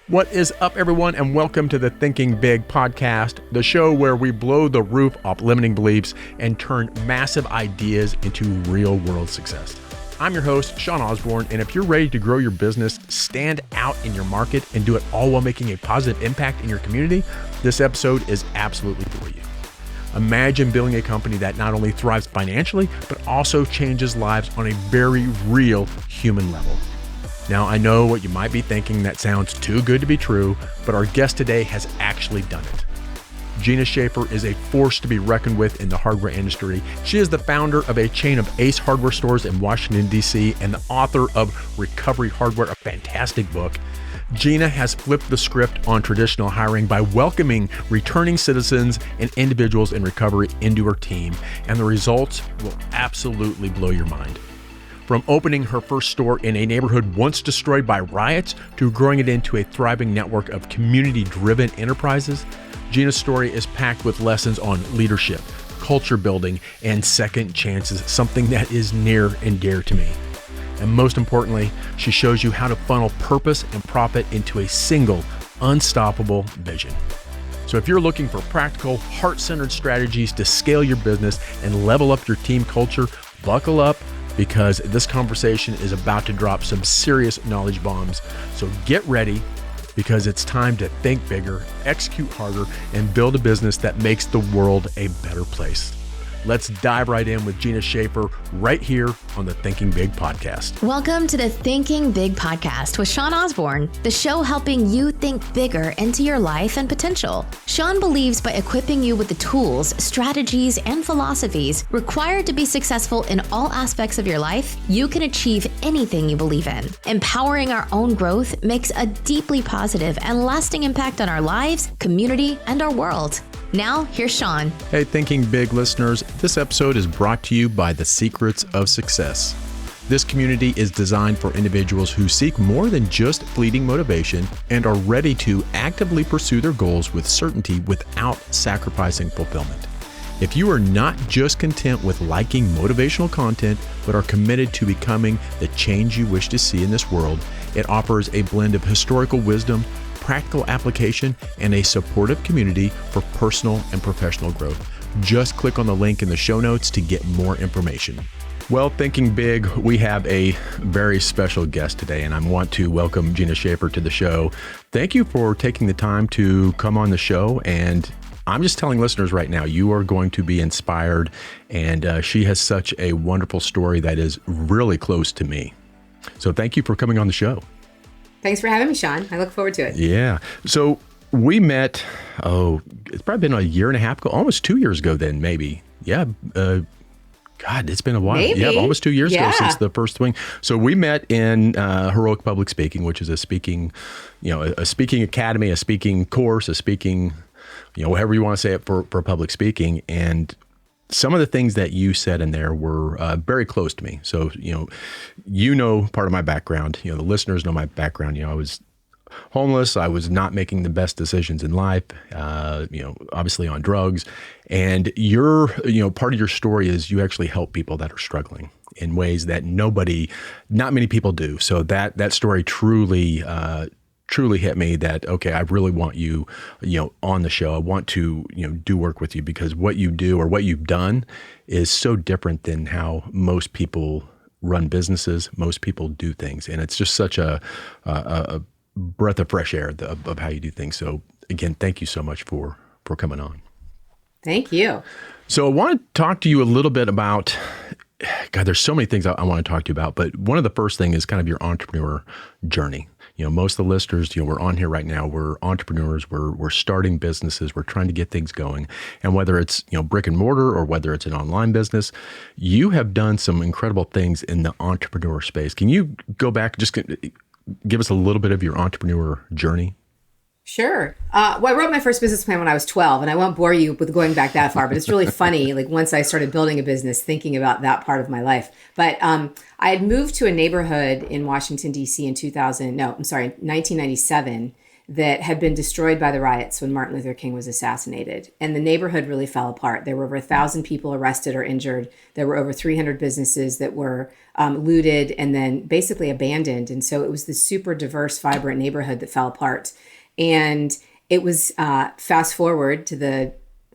What is up, everyone, and welcome to the Thinking Big podcast, the show where we blow the roof off limiting beliefs and turn massive ideas into real-world success. I'm your host, Sean Osborne, and if you're ready to grow your business, stand out in your market, and do it all while making a positive impact in your community, this episode is absolutely for you. Imagine building a company that not only thrives financially, but also changes lives on a very real human level. Now, I know what you might be thinking, that sounds too good to be true, but our guest today has actually done it. Gina Schaefer is a force to be reckoned with in the hardware industry. She is the founder of a chain of Ace hardware stores in Washington, D.C., and the author of Recovery Hardware, a fantastic book. Gina has flipped the script on traditional hiring by welcoming returning citizens and individuals in recovery into her team, and the results will absolutely blow your mind. From opening her first store in a neighborhood once destroyed by riots to growing it into a thriving network of community-driven enterprises, Gina's story is packed with lessons on leadership, culture building, and second chances, something that is near and dear to me. And most importantly, she shows you how to funnel purpose and profit into a single, unstoppable vision. So if you're looking for practical, heart-centered strategies to scale your business and level up your team culture, buckle up, because this conversation is about to drop some serious knowledge bombs. So get ready, because it's time to think bigger, execute harder, and build a business that makes the world a better place. Let's dive right in with Gina Schaefer right here on the Thinking Big podcast. Welcome to the Thinking Big podcast with Sean Osborne, the show helping you think bigger into your life and potential. Sean believes by equipping you with the tools, strategies, and philosophies required to be successful in all aspects of your life, you can achieve anything you believe in. Empowering our own growth makes a deeply positive and lasting impact on our lives, community, and our world. Now, here's Sean. Hey, Thinking Big listeners, this episode is brought to you by The Secrets of Success. This community is designed for individuals who seek more than just fleeting motivation and are ready to actively pursue their goals with certainty without sacrificing fulfillment. If you are not just content with liking motivational content, but are committed to becoming the change you wish to see in this world, it offers a blend of historical wisdom, practical application, and a supportive community for personal and professional growth. Just click on the link in the show notes to get more information. Well, Thinking Big, we have a very special guest today, and I want to welcome Gina Schaefer to the show. Thank you for taking the time to come on the show, and I'm just telling listeners right now, you are going to be inspired, and she has such a wonderful story that is really close to me. So thank you for coming on the show. Thanks for having me, Sean. I look forward to it. Yeah. So we met, it's probably been a year and a half ago, almost 2 years ago then, maybe. Yeah. God, it's been a while. Maybe. Yeah, almost 2 years ago since the first swing. So we met in Heroic Public Speaking, which is a speaking academy, a speaking course, a speaking, however you want to say it for public speaking. And some of the things that you said in there were very close to me. So, part of my background, the listeners know my background. I was homeless. I was not making the best decisions in life, obviously on drugs. And part of your story is you actually help people that are struggling in ways that not many people do. So that story truly hit me that, okay, I really want you, on the show. I want to, do work with you, because what you do or what you've done is so different than how most people run businesses, most people do things. And it's just such a breath of fresh air of how you do things. So again, thank you so much for coming on. Thank you. So I want to talk to you a little bit about, God, there's so many things I want to talk to you about, but one of the first thing is kind of your entrepreneur journey. Most of the listeners, we're on here right now, we're entrepreneurs, we're starting businesses, we're trying to get things going. And whether it's, brick and mortar or whether it's an online business, you have done some incredible things in the entrepreneur space. Can you go back, just give us a little bit of your entrepreneur journey? Sure. I wrote my first business plan when I was 12, and I won't bore you with going back that far, but it's really funny. Like once I started building a business, thinking about that part of my life. But I had moved to a neighborhood in Washington, D.C. in 1997 that had been destroyed by the riots when Martin Luther King was assassinated. And the neighborhood really fell apart. There were over 1,000 people arrested or injured. There were over 300 businesses that were looted and then basically abandoned. And so it was this super diverse, vibrant neighborhood that fell apart. And it was fast forward to the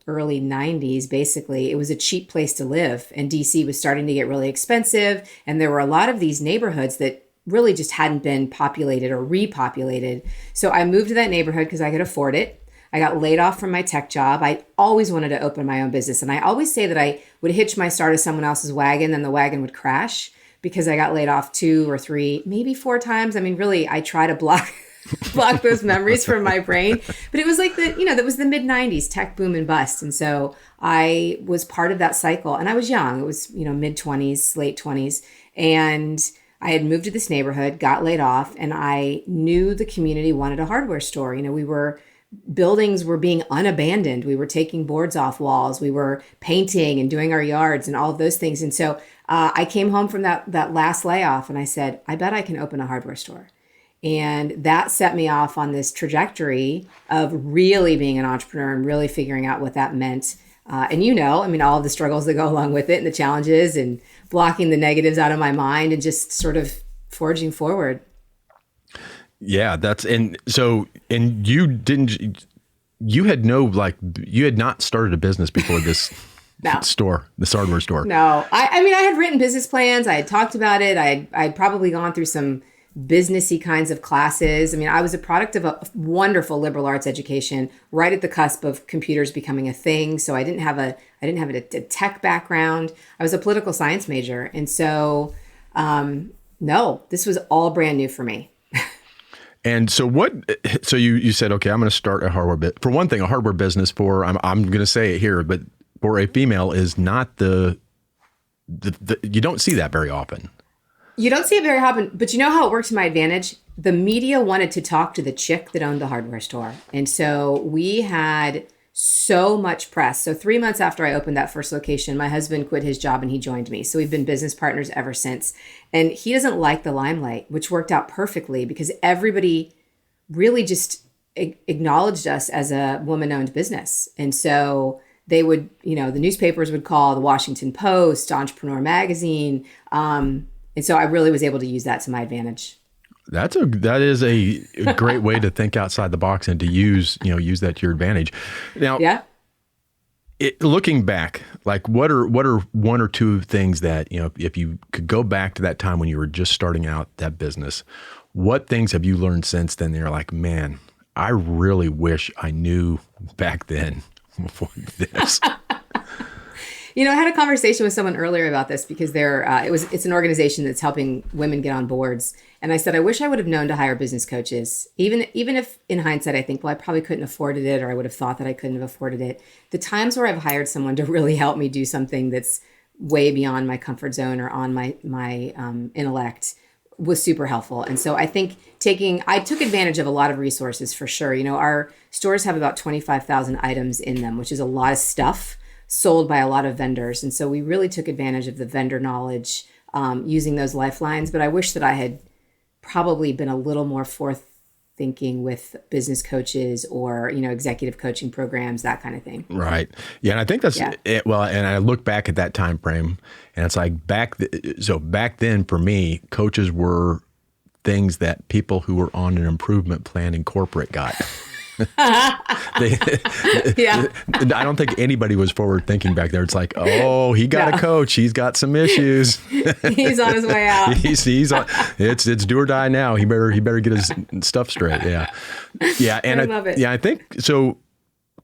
early 90s, basically, it was a cheap place to live. And DC was starting to get really expensive. And there were a lot of these neighborhoods that really just hadn't been populated or repopulated. So I moved to that neighborhood because I could afford it. I got laid off from my tech job. I always wanted to open my own business. And I always say that I would hitch my star to someone else's wagon, then the wagon would crash because I got laid off 2 or 3, maybe 4 times. I mean, really, I try to block those memories from my brain. But it was like that was the mid 90s, tech boom and bust. And so I was part of that cycle. And I was young. It was, mid 20s, late 20s. And I had moved to this neighborhood, got laid off, and I knew the community wanted a hardware store. Buildings were being unabandoned. We were taking boards off walls. We were painting and doing our yards and all of those things. And so I came home from that last layoff and I said, I bet I can open a hardware store. And that set me off on this trajectory of really being an entrepreneur and really figuring out what that meant. And all of the struggles that go along with it and the challenges and blocking the negatives out of my mind and just sort of forging forward. Yeah, you had not started a business before this No. this hardware store. No, I had written business plans. I had talked about it. I'd probably gone through some businessy kinds of classes. I was a product of a wonderful liberal arts education, right at the cusp of computers becoming a thing. So I didn't have a tech background. I was a political science major, and so no, this was all brand new for me. And so you said, okay, I'm going to start a hardware bit. For one thing, a hardware business I'm going to say it here, but for a female is not the you don't see that very often. You don't see it very often, but you know how it works to my advantage? The media wanted to talk to the chick that owned the hardware store. And so we had so much press. So 3 months after I opened that first location, my husband quit his job and he joined me. So we've been business partners ever since. And he doesn't like the limelight, which worked out perfectly because everybody really just acknowledged us as a woman-owned business. And so they would, the newspapers would call the Washington Post, Entrepreneur Magazine, and so I really was able to use that to my advantage. That is a great way to think outside the box and to use that to your advantage. Now, yeah. Looking back, like what are 1 or 2 things that, if you could go back to that time when you were just starting out that business, what things have you learned since then? You're like, man, I really wish I knew back then before this. I had a conversation with someone earlier about this because it's an organization that's helping women get on boards. And I said, I wish I would have known to hire business coaches, even if in hindsight, I think, well, I probably couldn't have afforded it, or I would have thought that I couldn't have afforded it. The times where I've hired someone to really help me do something that's way beyond my comfort zone or on my intellect was super helpful. And so I think I took advantage of a lot of resources for sure. Our stores have about 25,000 items in them, which is a lot of stuff sold by a lot of vendors. And so we really took advantage of the vendor knowledge using those lifelines. But I wish that I had probably been a little more forth-thinking with business coaches or, executive coaching programs, that kind of thing. Right. Yeah. And I think that's it. Well, and I look back at that time frame and it's like back then for me, coaches were things that people who were on an improvement plan in corporate got. Yeah. I don't think anybody was forward thinking back there. It's like, oh, he got a coach. He's got some issues. He's on his way out. he's on, it's do or die now. He better get his stuff straight. Yeah. Yeah. And I love it. Yeah, I think so.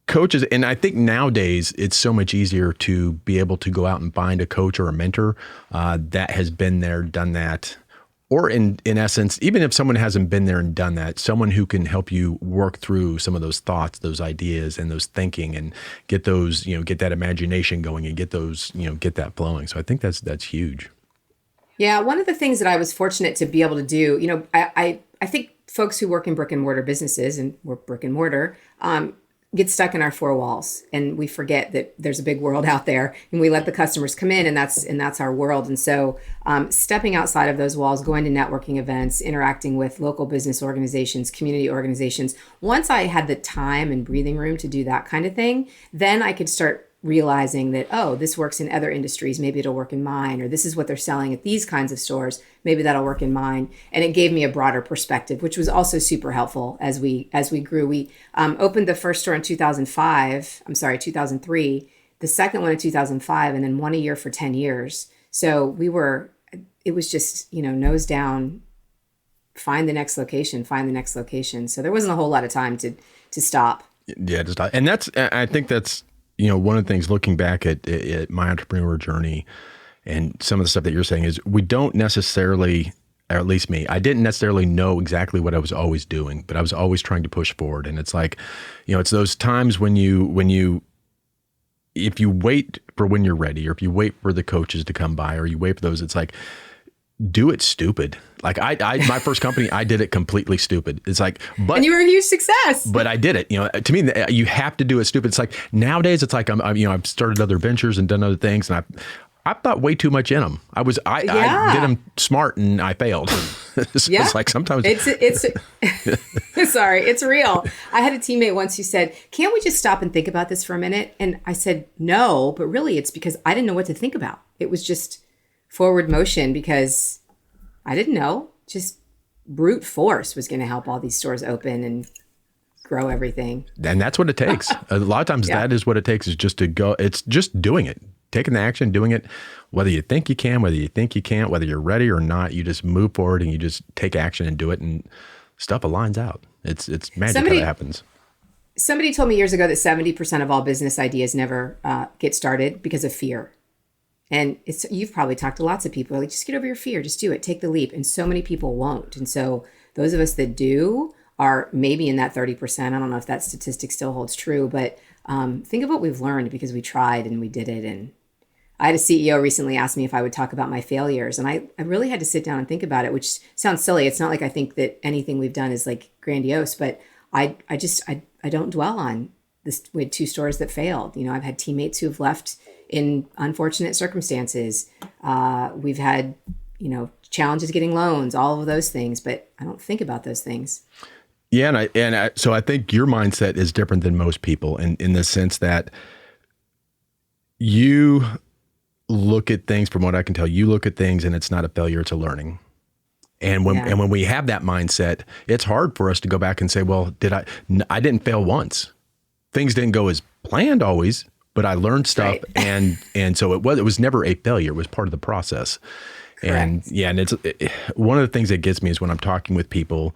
Coaches, and I think nowadays it's so much easier to be able to go out and find a coach or a mentor that has been there, done that. Or in essence, even if someone hasn't been there and done that, someone who can help you work through some of those thoughts, those ideas, and those thinking, and get those, get that imagination going, and get those, get that flowing. So I think that's huge. Yeah, one of the things that I was fortunate to be able to do, I think folks who work in brick and mortar businesses, and we're brick and mortar, get stuck in our four walls and we forget that there's a big world out there, and we let the customers come in, and that's our world. And so stepping outside of those walls, going to networking events, interacting with local business organizations, community organizations. Once I had the time and breathing room to do that kind of thing, then I could start realizing that, oh, this works in other industries, maybe it'll work in mine, or this is what they're selling at these kinds of stores, maybe that'll work in mine. And it gave me a broader perspective, which was also super helpful as we grew. We opened the first store in 2003, the second one in 2005, and then one a year for 10 years. So it was just, nose down, find the next location. So there wasn't a whole lot of time to stop. Yeah, just and I think that's one of the things looking back at my entrepreneur journey and some of the stuff that you're saying is we don't necessarily, or at least me, I didn't necessarily know exactly what I was always doing, but I was always trying to push forward. And it's like, it's those times when if you wait for when you're ready, or if you wait for the coaches to come by, or you wait for those, it's like, do it stupid. Like my first company, I did it completely stupid. It's like, and you were a huge success. But I did it. To me, you have to do it stupid. It's like nowadays, it's like I've started other ventures and done other things, and I thought way too much in them. I did them smart, and I failed. It's like sometimes it's sorry, it's real. I had a teammate once who said, "Can't we just stop and think about this for a minute?" And I said, "No, but really, it's because I didn't know what to think about. It was just forward motion because I didn't know. Just brute force was going to help all these stores open and grow everything." And that's what it takes. A lot of times that is what it takes, is just to go. It's just doing it, taking the action, doing it, whether you think you can, whether you think you can't, whether you're ready or not, you just move forward and you just take action and do it, and stuff aligns out. It's magic how that happens. Somebody told me years ago that 70% of all business ideas never get started because of fear. And you've probably talked to lots of people like, just get over your fear, just do it, take the leap. And so many people won't. And so those of us that do are maybe in that 30%. I don't know if that statistic still holds true, but think of what we've learned because we tried and we did it. And I had a CEO recently ask me if I would talk about my failures. And I really had to sit down and think about it, which sounds silly. It's not like I think that anything we've done is like grandiose, but I don't dwell on this. We had 2 stores that failed. I've had teammates who have left in unfortunate circumstances. We've had, challenges getting loans, all of those things, but I don't think about those things. Yeah. So I think your mindset is different than most people in the sense that you look at things, from what I can tell, you look at things and it's not a failure, it's a learning. And when we have that mindset, it's hard for us to go back and say, well, I didn't fail once. Things didn't go as planned always, but I learned stuff. Right. And so it was never a failure. It was part of the process. Correct. And it's one of the things that gets me is when I'm talking with people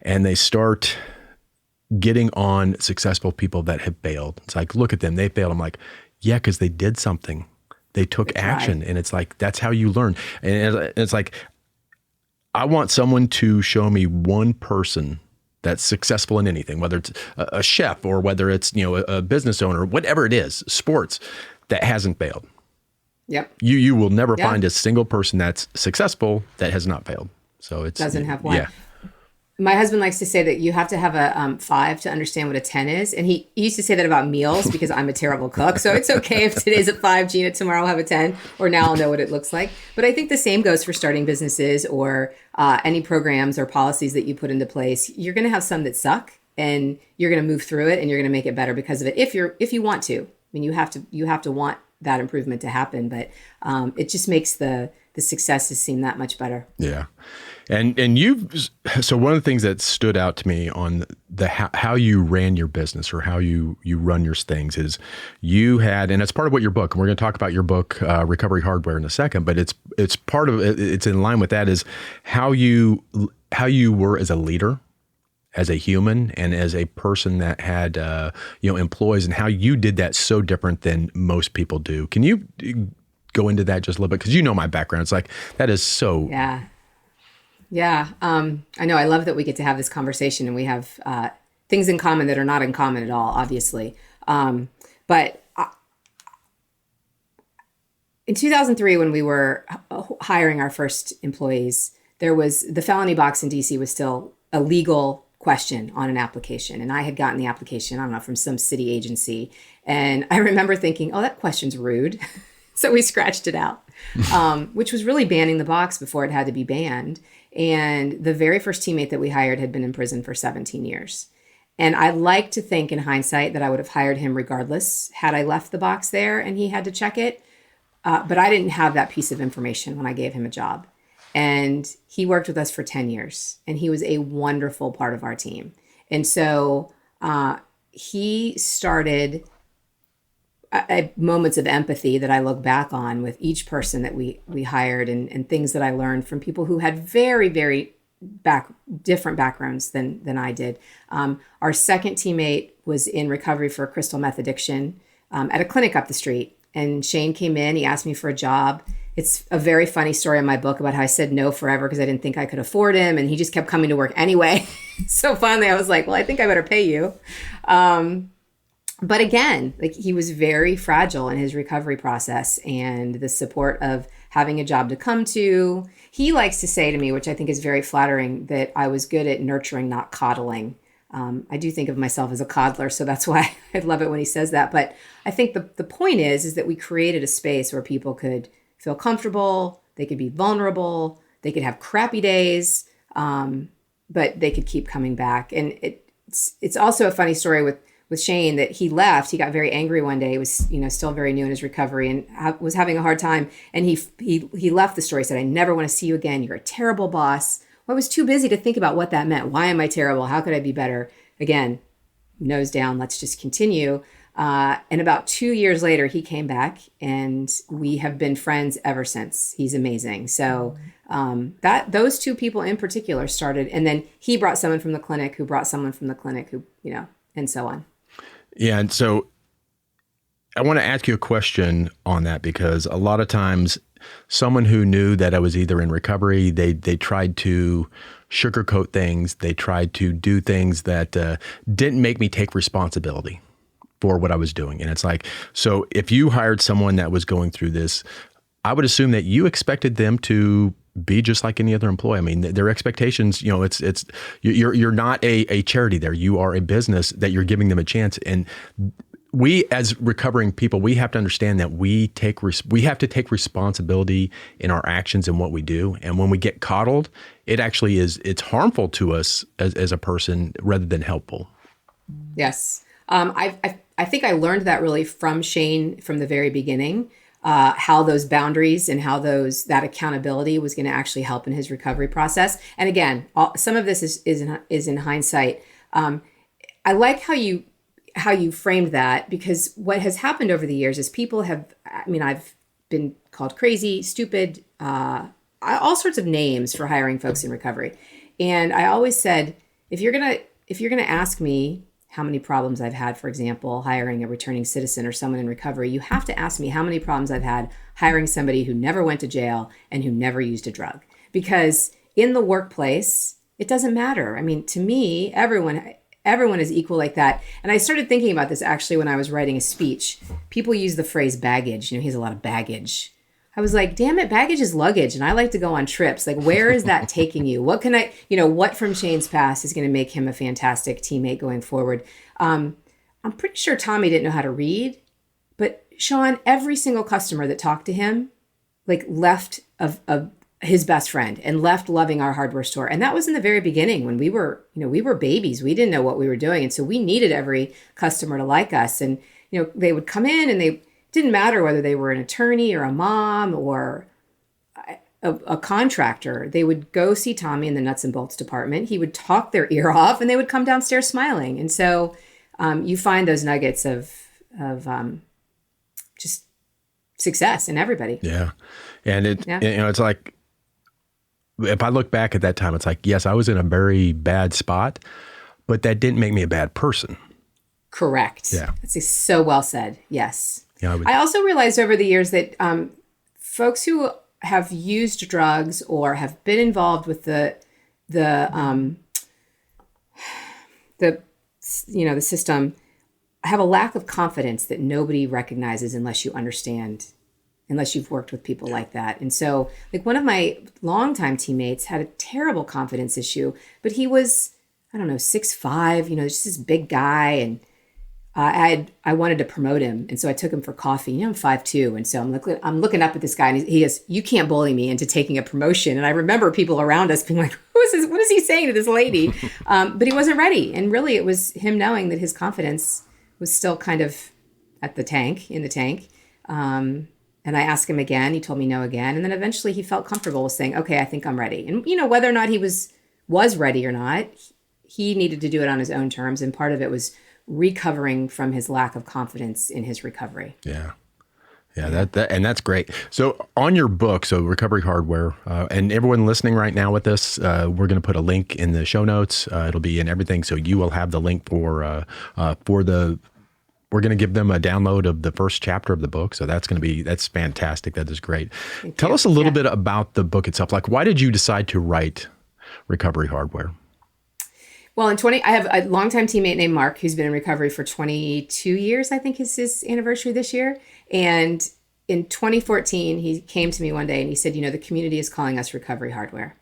and they start getting on successful people that have failed. It's like, look at them, they failed. I'm like, yeah, because they did something. They took action. Right. And it's like, that's how you learn. And it's like, I want someone to show me one person that's successful in anything, whether it's a chef or whether it's, a business owner, whatever it is, sports, that hasn't failed. Yep. You will never find a single person that's successful that has not failed. So it doesn't have one. Yeah. My husband likes to say that you have to have a 5 to understand what a 10 is. And he used to say that about meals because I'm a terrible cook. So it's okay if today's a 5, Gina, tomorrow I'll have a 10, or now I'll know what it looks like. But I think the same goes for starting businesses or any programs or policies that you put into place. You're going to have some that suck and you're going to move through it and you're going to make it better because of it. If you want to, I mean, you have to want that improvement to happen, but it just makes the successes seem that much better. Yeah. And so one of the things that stood out to me on how you ran your business or how you run your things is you had, and it's part of what your book, and we're going to talk about your book, Recovery Hardware, in a second, but it's part of it. It's in line with that is how you were as a leader, as a human, and as a person that had, employees, and how you did that so different than most people do. Can you go into that just a little bit? Because my background. It's like, that is so. Yeah. Yeah. I know. I love that we get to have this conversation and we have things in common that are not in common at all, obviously. But in 2003, when we were hiring our first employees, there was the felony box in DC was still a legal question on an application. And I had gotten the application, I don't know, from some city agency. And I remember thinking, oh, that question's rude. So we scratched it out, which was really banning the box before it had to be banned. And the very first teammate that we hired had been in prison for 17 years. And I like to think in hindsight that I would have hired him regardless had I left the box there and he had to check it. But I didn't have that piece of information when I gave him a job. And he worked with us for 10 years and he was a wonderful part of our team. And so he started moments of empathy that I look back on with each person that we hired and things that I learned from people who had very, very different backgrounds than I did. Our second teammate was in recovery for crystal meth addiction at a clinic up the street. And Shane came in, he asked me for a job. It's a very funny story in my book about how I said no forever because I didn't think I could afford him. And he just kept coming to work anyway. So finally I was like, well, I think I better pay you. But again, like he was very fragile in his recovery process and the support of having a job to come to. He likes to say to me, which I think is very flattering, that I was good at nurturing, not coddling. I do think of myself as a coddler, so that's why I love it when he says that. But I think the point is that we created a space where people could feel comfortable, they could be vulnerable, they could have crappy days, but they could keep coming back. And it's also a funny story with Shane that he left. He got very angry one day. He was still very new in his recovery and was having a hard time. And he left the story, said, "I never want to see you again. You're a terrible boss." Well, I was too busy to think about what that meant. Why am I terrible? How could I be better? Again, nose down, let's just continue. And about 2 years later, he came back and we have been friends ever since. He's amazing. So those two people in particular started, and then he brought someone from the clinic who brought someone from the clinic who, and so on. Yeah. And so I want to ask you a question on that, because a lot of times someone who knew that I was either in recovery, they tried to sugarcoat things. They tried to do things that didn't make me take responsibility for what I was doing. And it's like, so if you hired someone that was going through this, I would assume that you expected them to be just like any other employee. I mean, their expectations, you're not a charity there. You are a business that you're giving them a chance. And we, as recovering people, we have to understand that we have to take responsibility in our actions and what we do. And when we get coddled, it actually it's harmful to us as a person rather than helpful. Yes. I think I learned that really from Shane from the very beginning, how those boundaries and how that accountability was going to actually help in his recovery process. And again, some of this is in hindsight. I like how you framed that, because what has happened over the years is people I've been called crazy, stupid, all sorts of names for hiring folks in recovery. And I always said, if you're going to ask me how many problems I've had, for example, hiring a returning citizen or someone in recovery, you have to ask me how many problems I've had hiring somebody who never went to jail and who never used a drug. Because in the workplace, it doesn't matter. I mean, to me, everyone is equal like that. And I started thinking about this actually when I was writing a speech. People use the phrase baggage. He has a lot of baggage. I was like, damn it, baggage is luggage. And I like to go on trips. Like, where is that taking you? What can what from Shane's past is going to make him a fantastic teammate going forward? I'm pretty sure Tommy didn't know how to read, but Sean, every single customer that talked to him, left of his best friend and left loving our hardware store. And that was in the very beginning when we were babies. We didn't know what we were doing. And so we needed every customer to like us. And, they would come in and didn't matter whether they were an attorney or a mom or a contractor. They would go see Tommy in the nuts and bolts department. He would talk their ear off and they would come downstairs smiling. And so you find those nuggets of just success in everybody. Yeah. And it's like, if I look back at that time, it's like, yes, I was in a very bad spot, but that didn't make me a bad person. Correct. Yeah. That's so well said. Yes. Yeah, I also realized over the years that folks who have used drugs or have been involved with the system have a lack of confidence that nobody recognizes unless you've worked with people like that. And so, one of my longtime teammates had a terrible confidence issue, but he was I don't know, 6'5", just this big guy. And I wanted to promote him. And so I took him for coffee. I'm 5'2". And so I'm looking up at this guy, and he goes, "You can't bully me into taking a promotion." And I remember people around us being like, "Who is this? What is he saying to this lady?" But he wasn't ready. And really it was him knowing that his confidence was still kind of in the tank. And I asked him again, he told me no again. And then eventually he felt comfortable with saying, "Okay, I think I'm ready." And whether or not he was ready or not, he needed to do it on his own terms. And part of it was recovering from his lack of confidence in his recovery. Yeah. And that's great. So on your book, so Recovery Hardware, and everyone listening right now with this, we're going to put a link in the show notes. It'll be in everything. So you will have the link for we're going to give them a download of the first chapter of the book. So that's fantastic. That is great. Tell us a little bit about the book itself. Like, why did you decide to write Recovery Hardware? Well, I have a longtime teammate named Mark, who's been in recovery for 22 years, I think is his anniversary this year. And in 2014, he came to me one day and he said, the community is calling us Recovery Hardware.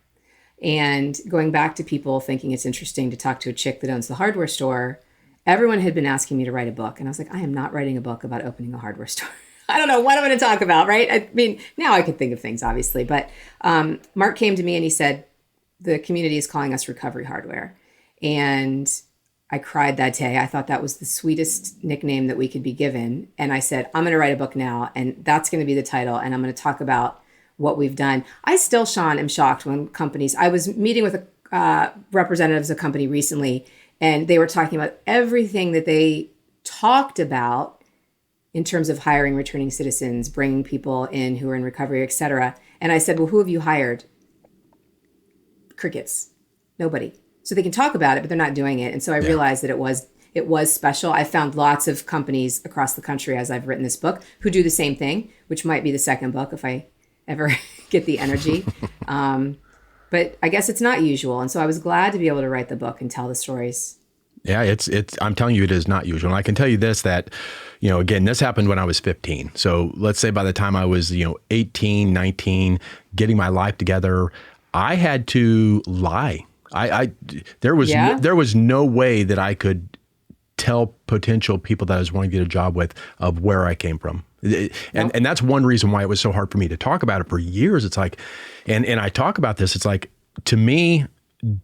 And going back to people thinking it's interesting to talk to a chick that owns the hardware store, everyone had been asking me to write a book. And I was like, I am not writing a book about opening a hardware store. I don't know what I'm going to talk about, right? I mean, now I could think of things, obviously. But Mark came to me and he said, the community is calling us Recovery Hardware. And I cried that day. I thought that was the sweetest nickname that we could be given. And I said, I'm going to write a book now, and that's going to be the title. And I'm going to talk about what we've done. I still, Sean, am shocked when companies, I was meeting with representatives of a company recently, and they were talking about everything that they talked about in terms of hiring returning citizens, bringing people in who are in recovery, et cetera. And I said, well, who have you hired? Crickets. Nobody. So they can talk about it, but they're not doing it. And so I realized that it was special. I found lots of companies across the country as I've written this book who do the same thing, which might be the second book if I ever get the energy. But I guess it's not usual. And so I was glad to be able to write the book and tell the stories. Yeah, it's I'm telling you, it is not usual. And I can tell you this, that, again, this happened when I was 15. So let's say by the time I was, 18, 19, getting my life together, I had to lie. There was no way that I could tell potential people that I was wanting to get a job with of where I came from. And that's one reason why it was so hard for me to talk about it for years. It's like, and I talk about this, it's like, to me,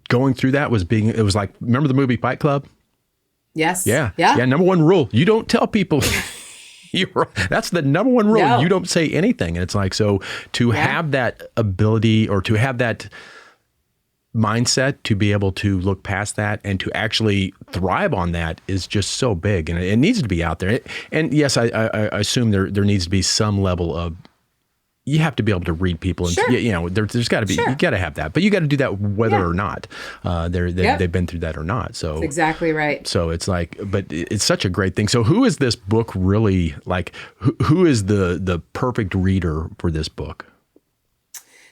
going through that it was like, remember the movie Fight Club? Yes. Yeah. Number one rule, you don't tell people. That's the number one rule. No. You don't say anything. And it's like, so to have that ability, or to have that mindset to be able to look past that and to actually thrive on that is just so big, and it needs to be out there. And yes, I assume there needs to be some level of, you have to be able to read people, and sure. There's got to be, you got to have that, but you got to do that whether or not they've been through that or not. So that's exactly right. So it's like, but it's such a great thing. So who is this book really like? Who is the perfect reader for this book?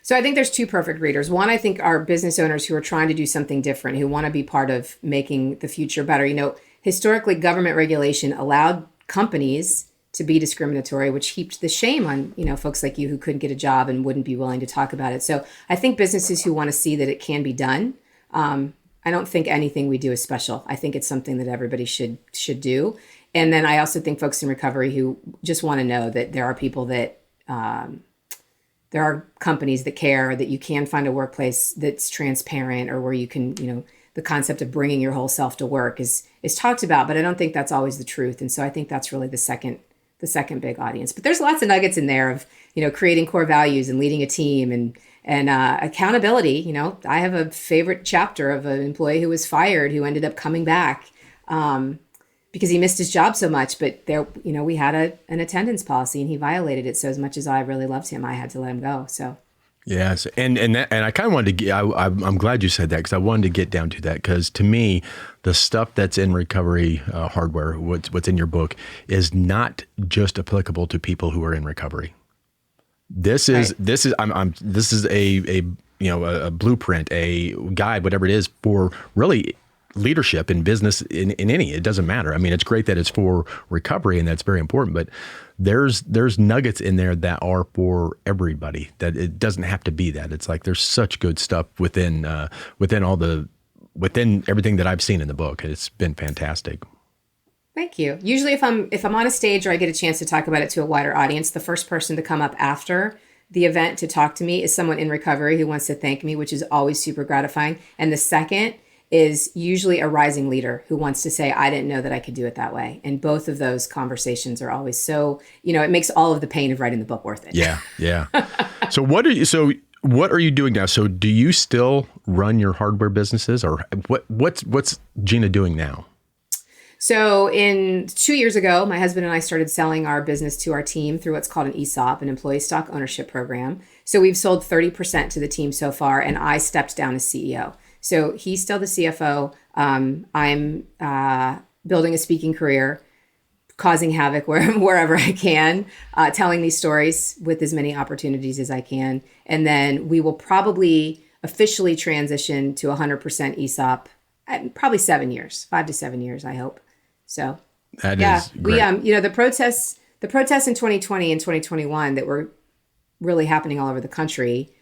So I think there's two perfect readers. One, I think, are business owners who are trying to do something different, who want to be part of making the future better. Historically, government regulation allowed companies to be discriminatory, which heaped the shame on, folks like you who couldn't get a job and wouldn't be willing to talk about it. So I think businesses who want to see that it can be done. I don't think anything we do is special. I think it's something that everybody should do. And then I also think folks in recovery who just want to know that there are people that, there are companies that care, that you can find a workplace that's transparent, or where you can, the concept of bringing your whole self to work is talked about, but I don't think that's always the truth. And so I think that's really the second big audience. But there's lots of nuggets in there of, creating core values and leading a team and accountability. I have a favorite chapter of an employee who was fired, who ended up coming back because he missed his job so much. But there, we had an attendance policy, and he violated it. So as much as I really loved him, I had to let him go. So. Yes, and I kind of wanted to. I'm glad you said that, because I wanted to get down to that, because to me, the stuff that's in Recovery Hardware, what's in your book, is not just applicable to people who are in recovery. This is a blueprint, a guide, whatever it is, for really leadership in business, in any, it doesn't matter. I mean, it's great that it's for recovery, and that's very important, but there's nuggets in there that are for everybody, that it doesn't have to be that. It's like, there's such good stuff within all the within everything that I've seen in the book, it's been fantastic. Thank you. Usually if I'm on a stage or I get a chance to talk about it to a wider audience, the first person to come up after the event to talk to me is someone in recovery who wants to thank me, which is always super gratifying. And the second is usually a rising leader who wants to say, I didn't know that I could do it that way. And both of those conversations are always so, it makes all of the pain of writing the book worth it. Yeah. Yeah. So what are you doing now? So do you still run your hardware businesses, or what's Gina doing now? So 2 years ago, my husband and I started selling our business to our team through what's called an ESOP, an employee stock ownership program. So we've sold 30% to the team so far, and I stepped down as CEO. So he's still the CFO. I'm building a speaking career, causing havoc wherever I can, telling these stories with as many opportunities as I can. And then we will probably officially transition to 100% ESOP at probably 7 years, 5 to 7 years, I hope. So that is great. The protests in 2020 and 2021 that were really happening all over the country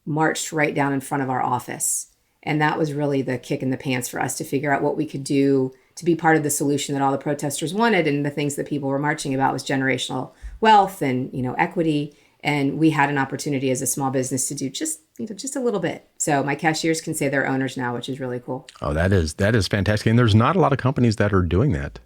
marched right down in front of our office. And that was really the kick in the pants for us to figure out what we could do to be part of the solution that all the protesters wanted. And the things that people were marching about was generational wealth and, equity. And we had an opportunity as a small business to do just a little bit. So my cashiers can say they're owners now, which is really cool. Oh, that is fantastic. And there's not a lot of companies that are doing that.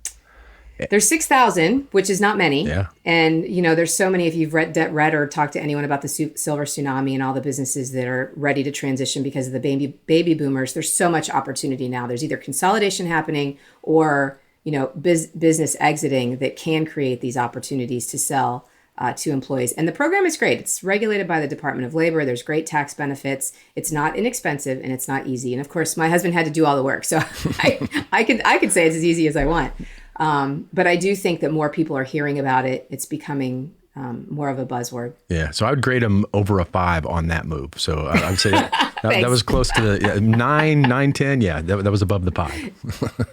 There's 6,000, which is not many. Yeah. And, there's so many, if you've read or talked to anyone about the silver tsunami and all the businesses that are ready to transition because of the baby boomers, there's so much opportunity now. There's either consolidation happening or, business exiting that can create these opportunities to sell to employees. And the program is great. It's regulated by the Department of Labor. There's great tax benefits. It's not inexpensive and it's not easy. And of course, my husband had to do all the work. So I could say it's as easy as I want. But I do think that more people are hearing about it. It's becoming more of a buzzword. Yeah. So I would grade him over a 5 on that move. So I would say that was close to the 9, 10. Yeah, that was above the pie.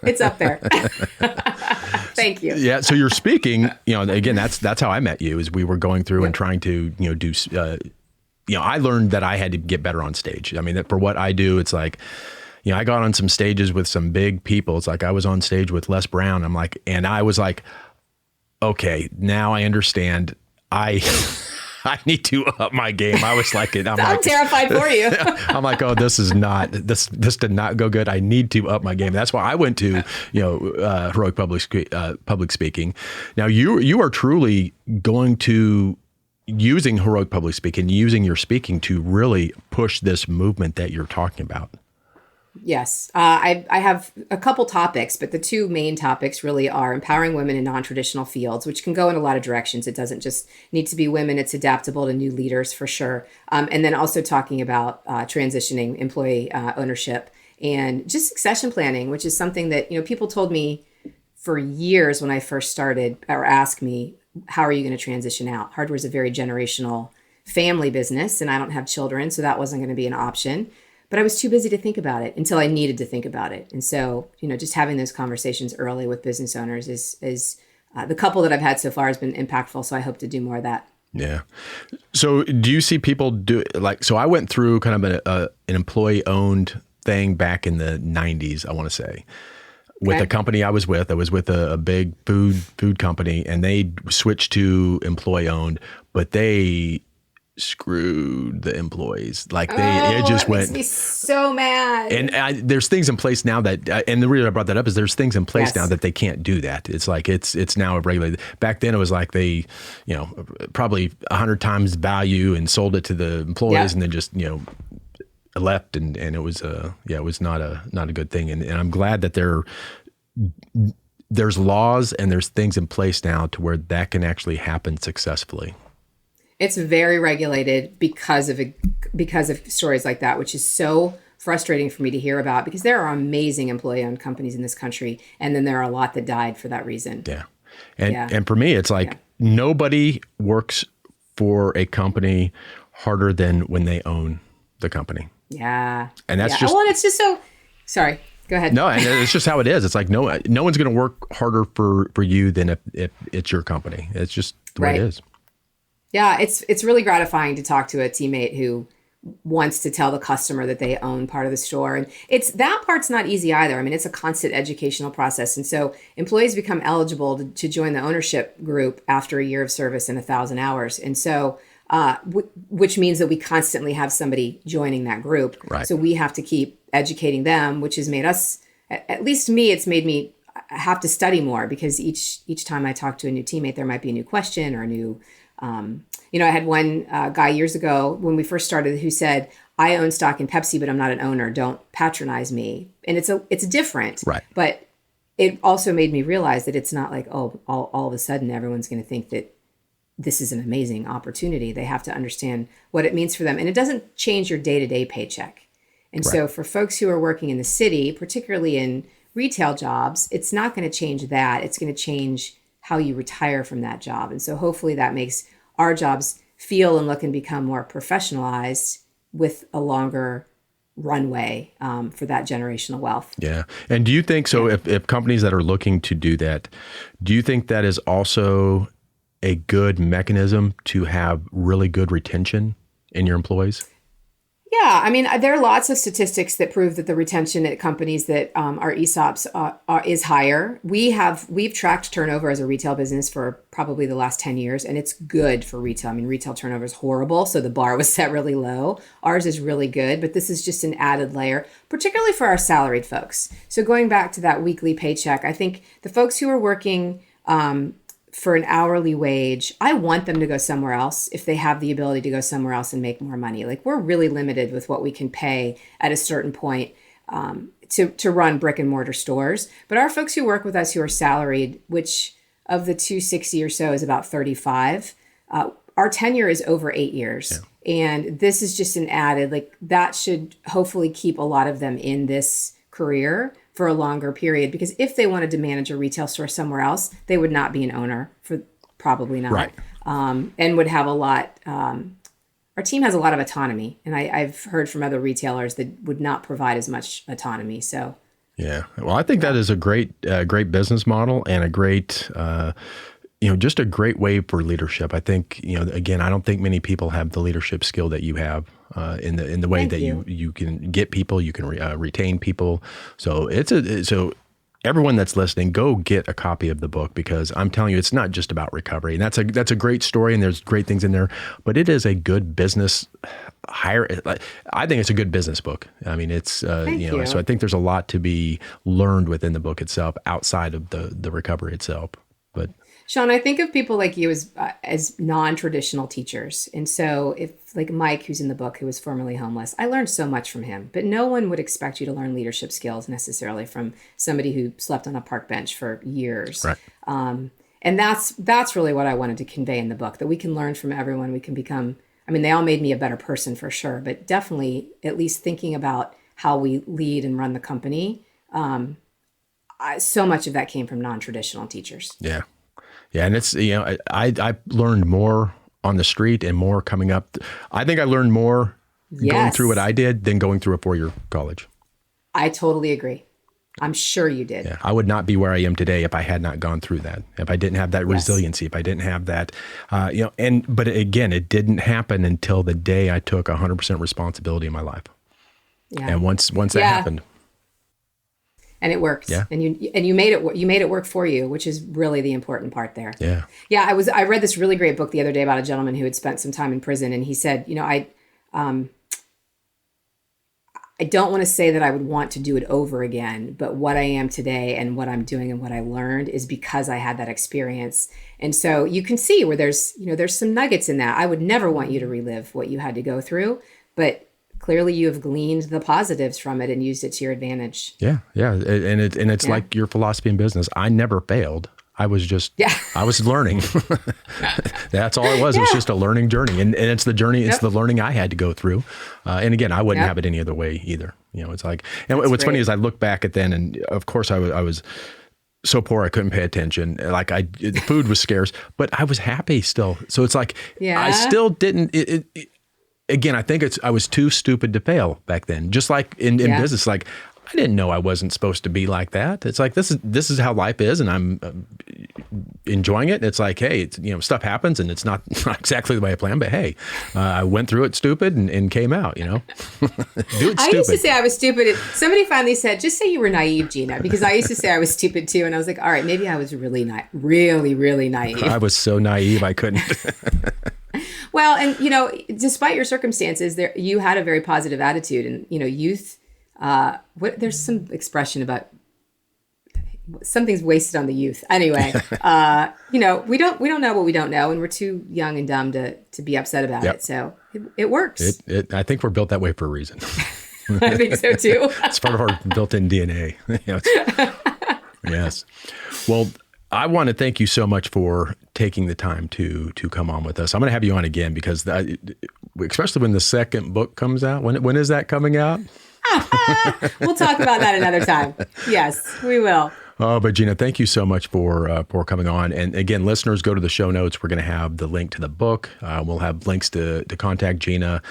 It's up there. Thank you. Yeah. So you're speaking, again, that's how I met you, is we were going through and trying to, do, I learned that I had to get better on stage. I mean, for what I do, it's like, I got on some stages with some big people. It's like I was on stage with Les Brown. And I was like, okay, now I understand. I need to up my game. I was like, I'm terrified for you. I'm like, oh, this did not go good. I need to up my game. That's why I went to, heroic public speaking. Now you are truly going to using heroic public speaking, using your speaking to really push this movement that you're talking about. Yes. I have a couple topics, but the two main topics really are empowering women in non-traditional fields, which can go in a lot of directions. It doesn't just need to be women. It's adaptable to new leaders for sure. And then also talking about transitioning employee ownership and just succession planning, which is something that, people told me for years when I first started, or asked me, how are you going to transition out? Hardware is a very generational family business, and I don't have children, so that wasn't going to be an option. But I was too busy to think about it until I needed to think about it. And so, just having those conversations early with business owners is the couple that I've had so far has been impactful. So I hope to do more of that. Yeah. So do you see people do so I went through kind of an employee owned thing back in the 90s, I want to say, with a company I was with. I was with a big food company, and they switched to employee owned, but they screwed the employees. It just went. Makes me so mad. And there's things in place now that, and the reason I brought that up is there's things in place now that they can't do that. It's like it's now regulated. Back then it was like they, probably 100 times value and sold it to the employees, and then just left, and it was it was not a good thing. And I'm glad that there's laws and there's things in place now to where that can actually happen successfully. It's very regulated because of stories like that, which is so frustrating for me to hear about, because there are amazing employee-owned companies in this country, and then there are a lot that died for that reason. Yeah. And for me, it's like nobody works for a company harder than when they own the company. Yeah. And that's just... Well, it's just so... Sorry. Go ahead. No, and it's just how it is. It's like no one's going to work harder for you than if it's your company. It's just the way it is. Yeah, it's really gratifying to talk to a teammate who wants to tell the customer that they own part of the store. And that part's not easy either. I mean, it's a constant educational process. And so employees become eligible to join the ownership group after a year of service and 1,000 hours. And so, which means that we constantly have somebody joining that group. Right. So we have to keep educating them, which has made us, at least me, it's made me have to study more, because each time I talk to a new teammate, there might be a new question or a new, I had one guy years ago when we first started who said, I own stock in Pepsi, but I'm not an owner. Don't patronize me. And it's different, right? But it also made me realize that it's not like, all of a sudden everyone's going to think that this is an amazing opportunity. They have to understand what it means for them. And it doesn't change your day-to-day paycheck. And so for folks who are working in the city, particularly in retail jobs, it's not going to change that. It's going to change how you retire from that job. And so hopefully that makes our jobs feel and look and become more professionalized with a longer runway for that generational wealth. Yeah. And do you think, so if companies that are looking to do that, do you think that is also a good mechanism to have really good retention in your employees? Yeah, I mean, there are lots of statistics that prove that the retention at companies that are ESOPs is higher. We've tracked turnover as a retail business for probably the last 10 years, and it's good for retail. I mean, retail turnover is horrible, so the bar was set really low. Ours is really good, but this is just an added layer, particularly for our salaried folks. So going back to that weekly paycheck, I think the folks who are working for an hourly wage, I want them to go somewhere else if they have the ability to go somewhere else and make more money. Like, we're really limited with what we can pay at a certain point to run brick and mortar stores. But our folks who work with us who are salaried, which of the 260 or so is about 35, our tenure is over 8 years. Yeah. And this is just an added, like, that should hopefully keep a lot of them in this career for a longer period, because if they wanted to manage a retail store somewhere else, they would not be an owner, for probably not, right. And would have a lot. Our team has a lot of autonomy, and I've heard from other retailers that would not provide as much autonomy. So, yeah, well, I think that is a great business model and a great, just a great way for leadership. I think, again, I don't think many people have the leadership skill that you have. In the way that you can get people, you can retain people. So so everyone that's listening, go get a copy of the book, because I'm telling you, it's not just about recovery. And that's a great story, and there's great things in there, but it is a good business I think it's a good business book. I mean, it's so I think there's a lot to be learned within the book itself outside of the recovery itself. But Sean, I think of people like you as non-traditional teachers. And so if, like Mike, who's in the book, who was formerly homeless, I learned so much from him. But no one would expect you to learn leadership skills necessarily from somebody who slept on a park bench for years. Right. And that's really what I wanted to convey in the book, that we can learn from everyone. We can become, I mean, they all made me a better person for sure, but definitely at least thinking about how we lead and run the company. So much of that came from non-traditional teachers. Yeah. Yeah. And it's, I learned more on the street and more coming up. I think I learned more going through what I did than going through a 4-year college. I totally agree. I'm sure you did. Yeah, I would not be where I am today if I had not gone through that, if I didn't have that resiliency, if I didn't have that, but again, it didn't happen until the day I took 100% responsibility in my life. Yeah. And once that happened. And it worked. Yeah. And you made it work for you, which is really the important part there. Yeah. Yeah. I read this really great book the other day about a gentleman who had spent some time in prison, and he said, I don't want to say that I would want to do it over again, but what I am today and what I'm doing and what I learned is because I had that experience. And so you can see where there's some nuggets in that. I would never want you to relive what you had to go through, but clearly you have gleaned the positives from it and used it to your advantage. Yeah. Yeah. And it's like your philosophy in business. I never failed. I was just, I was learning. That's all it was. It was just a learning journey. And it's the journey, it's the learning I had to go through. And again, I wouldn't have it any other way either. It's like, and what's funny is I look back at then, and of course I was so poor I couldn't pay attention. Like the food was scarce, but I was happy still. So it's like, I still didn't, again, I think I was too stupid to fail back then. Just like in business, like I didn't know I wasn't supposed to be like that. It's like, this is how life is. And I'm enjoying it. It's like, hey, it's, stuff happens and it's not exactly the way I planned, but hey, I went through it stupid and came out, Do it stupid. I used to say I was stupid. Somebody finally said, just say you were naive, Gina, because I used to say I was stupid too. And I was like, all right, maybe I was really really naive. I was so naive, I couldn't. Well, and, despite your circumstances, you had a very positive attitude and, youth, there's some expression about something's wasted on the youth. Anyway, we don't know what we don't know, and we're too young and dumb to be upset about it. So it works. I think we're built that way for a reason. I think so too. It's part of our built-in DNA. Yes. Well, I want to thank you so much for taking the time to come on with us. I'm going to have you on again because especially when the second book comes out. When is that coming out? We'll talk about that another time. Yes, we will. Oh, but Gina, thank you so much for coming on. And again, listeners, go to the show notes. We're going to have the link to the book. We'll have links to contact Gina,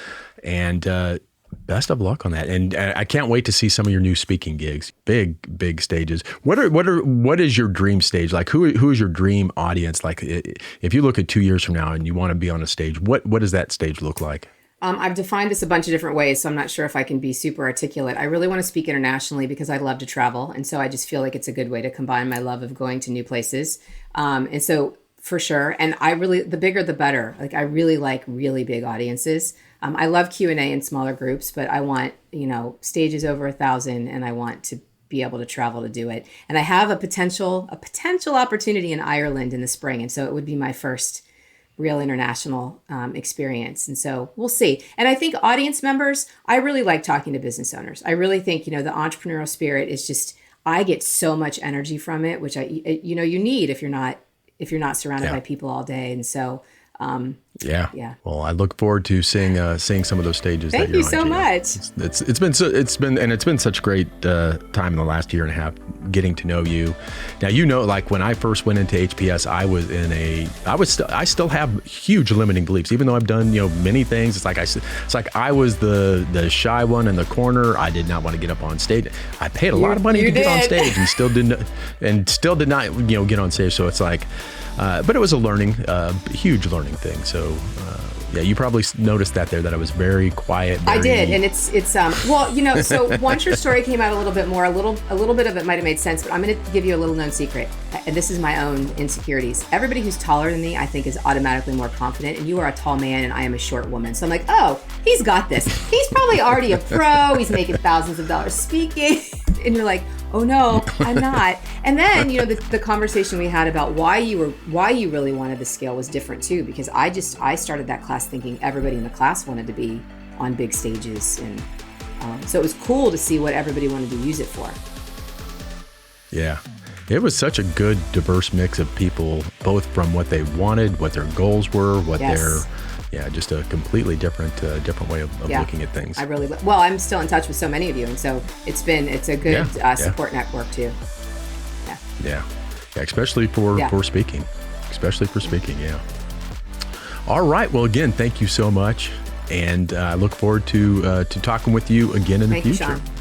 and best of luck on that. And I can't wait to see some of your new speaking gigs. Big stages. What is your dream stage? Like who is your dream audience? Like if you look at 2 years from now and you want to be on a stage, what does that stage look like? I've defined this a bunch of different ways, so I'm not sure if I can be super articulate. I really want to speak internationally because I love to travel. And so I just feel like it's a good way to combine my love of going to new places. And so for sure. And the bigger, the better. Like I really like really big audiences. I love Q&A in smaller groups, but I want, stages over 1,000 and I want to be able to travel to do it. And I have a potential opportunity in Ireland in the spring. And so it would be my first real international experience. And so we'll see. And I think audience members, I really like talking to business owners. I really think, the entrepreneurial spirit is just, I get so much energy from it, which you need if you're not surrounded by people all day. And so, yeah. Well, I look forward to seeing some of those stages. Thank you so much. It's been such a great time in the last year and a half getting to know you. Now, like when I first went into HPS, I still have huge limiting beliefs, even though I've done many things. It's like I was the shy one in the corner. I did not want to get up on stage. I paid a lot of money to get on stage and still did not get on stage. So it's like. But it was a huge learning thing. So, you probably noticed that I was very quiet. I did. And it's so once your story came out a little bit more, a little bit of it might've made sense, but I'm going to give you a little known secret. And this is my own insecurities. Everybody who's taller than me, I think is automatically more confident. And you are a tall man and I am a short woman. So I'm like, oh, he's got this. He's probably already a pro. He's making thousands of dollars speaking. And you're like, oh no, I'm not. And then, the conversation we had about why you really wanted the scale was different too, because I started that class thinking everybody in the class wanted to be on big stages. And so it was cool to see what everybody wanted to use it for. Yeah. It was such a good, diverse mix of people, both from what they wanted, what their goals were, just a completely different way of looking at things. I'm still in touch with so many of you. And so it's a good support network too. Yeah. Especially for speaking, Yeah. All right. Well, again, thank you so much. And I look forward to talking with you again in the future. Thank you, Sean.